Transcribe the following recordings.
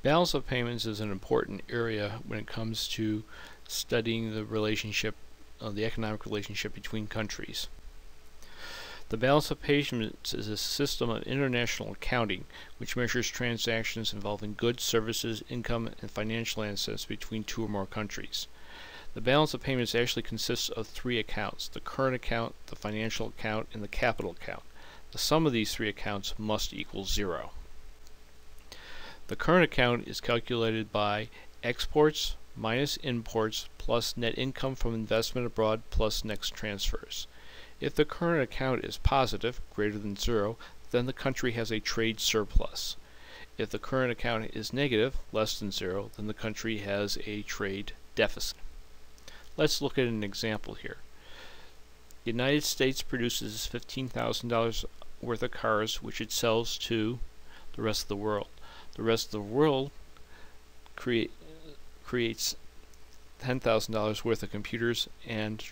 Balance of payments is an important area when it comes to studying the relationship, the economic relationship between countries. The balance of payments is a system of international accounting which measures transactions involving goods, services, income, and financial assets between two or more countries. The balance of payments actually consists of three accounts: the current account, the financial account, and the capital account. The sum of these three accounts must equal 0. The current account is calculated by exports minus imports plus net income from investment abroad plus net transfers. If the current account is positive, greater than 0, then the country has a trade surplus. If the current account is negative, less than 0, then the country has a trade deficit. Let's look at an example here. The United States produces $15,000 worth of cars which it sells to the rest of the world. The rest of the world creates $10,000 worth of computers and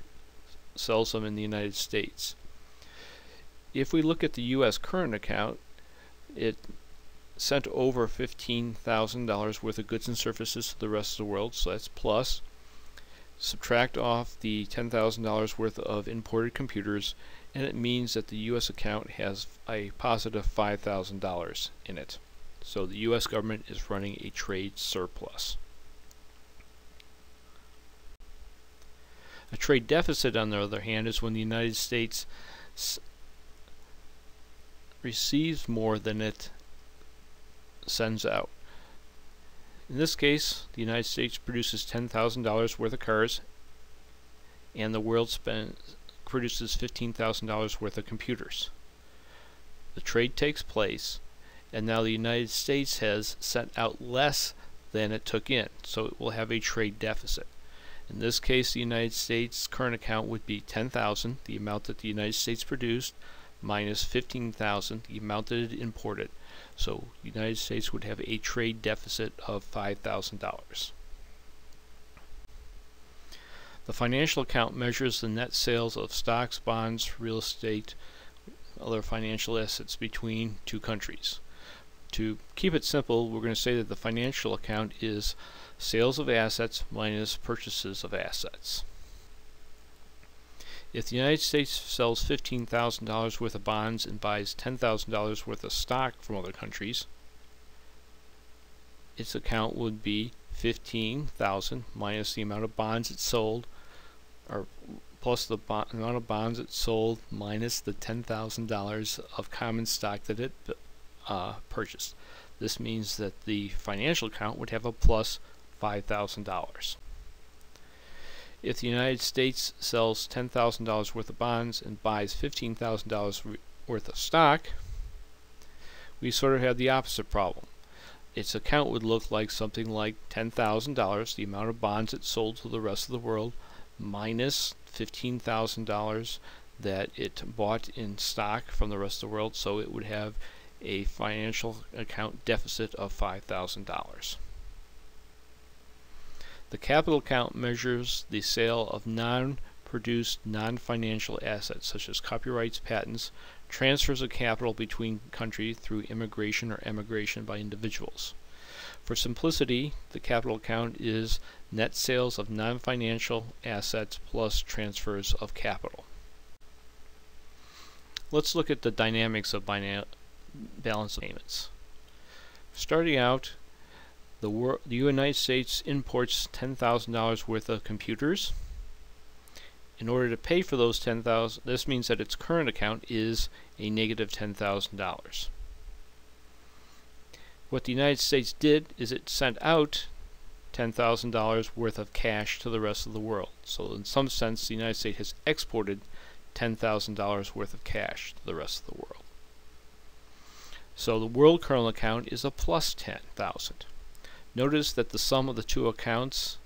sells them in the United States. If we look at the U.S. current account, it sent over $15,000 worth of goods and services to the rest of the world, so that's plus. Subtract off the $10,000 worth of imported computers, and it means that the U.S. account has a positive $5,000 in it. So the U.S. government is running a trade surplus. A trade deficit, on the other hand, is when the United States receives more than it sends out. In this case, the United States produces $10,000 worth of cars, and the world produces $15,000 worth of computers. The trade takes place, and now the United States has sent out less than it took in, so it will have a trade deficit. In this case, the United States current account would be $10,000, the amount that the United States produced, minus $15,000, the amount that it imported. So the United States would have a trade deficit of $5,000. The financial account measures the net sales of stocks, bonds, real estate, other financial assets between two countries. To keep it simple, we're going to say that the financial account is sales of assets minus purchases of assets. If the United States sells $15,000 worth of bonds and buys $10,000 worth of stock from other countries, its account would be $15,000 minus the amount of bonds it sold, or plus the amount of bonds it sold minus the $10,000 of common stock that it purchased. This means that the financial account would have a plus $5,000. If the United States sells $10,000 worth of bonds and buys $15,000 worth of stock, we sort of have the opposite problem. Its account would look like something like $10,000, the amount of bonds it sold to the rest of the world, minus $15,000 that it bought in stock from the rest of the world, so it would have a financial account deficit of $5,000. The capital account measures the sale of non-produced, non-financial assets such as copyrights, patents, transfers of capital between countries through immigration or emigration by individuals. For simplicity, the capital account is net sales of non-financial assets plus transfers of capital. Let's look at the dynamics of balance of payments. Starting out, the United States imports $10,000 worth of computers. In order to pay for those $10,000, this means that its current account is a negative $10,000. What the United States did is it sent out $10,000 worth of cash to the rest of the world. So in some sense, the United States has exported $10,000 worth of cash to the rest of the world. So the world current account is a plus 10,000. Notice that the sum of the two accounts,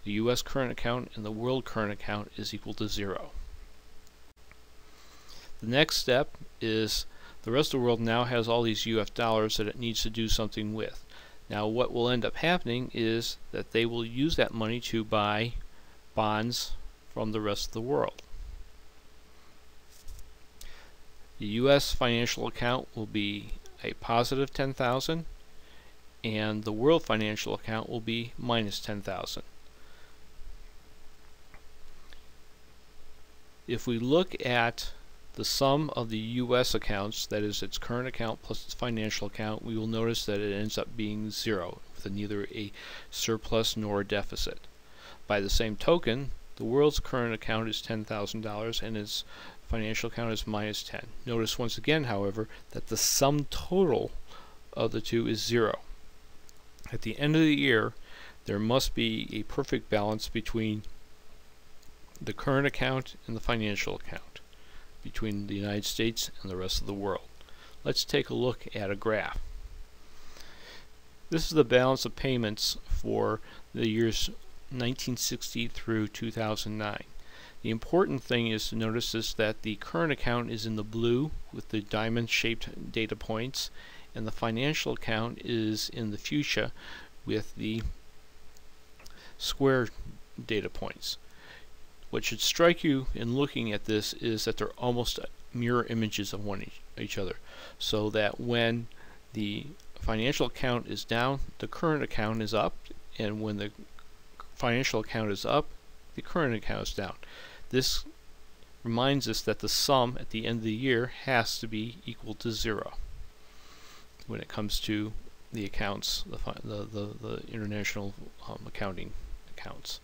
the U.S. current account and the world current account, is equal to 0. The next step is the rest of the world now has all these US dollars that it needs to do something with. Now what will end up happening is that they will use that money to buy bonds from the rest of the world. The U.S. financial account will be a positive 10,000, and the world financial account will be minus 10,000. If we look at the sum of the U.S. accounts, that is its current account plus its financial account, we will notice that it ends up being 0, with neither a surplus nor a deficit. By the same token, the world's current account is $10,000 and its financial account is minus 10. Notice once again, however, that the sum total of the two is 0. At the end of the year, there must be a perfect balance between the current account and the financial account, between the United States and the rest of the world. Let's take a look at a graph. This is the balance of payments for the years 1960 through 2009. The important thing is to notice is that the current account is in the blue with the diamond-shaped data points, and the financial account is in the fuchsia with the square data points. What should strike you in looking at this is that they're almost mirror images of each other, so that when the financial account is down, the current account is up, and when the financial account is up, the current account is down. This reminds us that the sum at the end of the year has to be equal to 0 when it comes to the accounts, the international accounting accounts.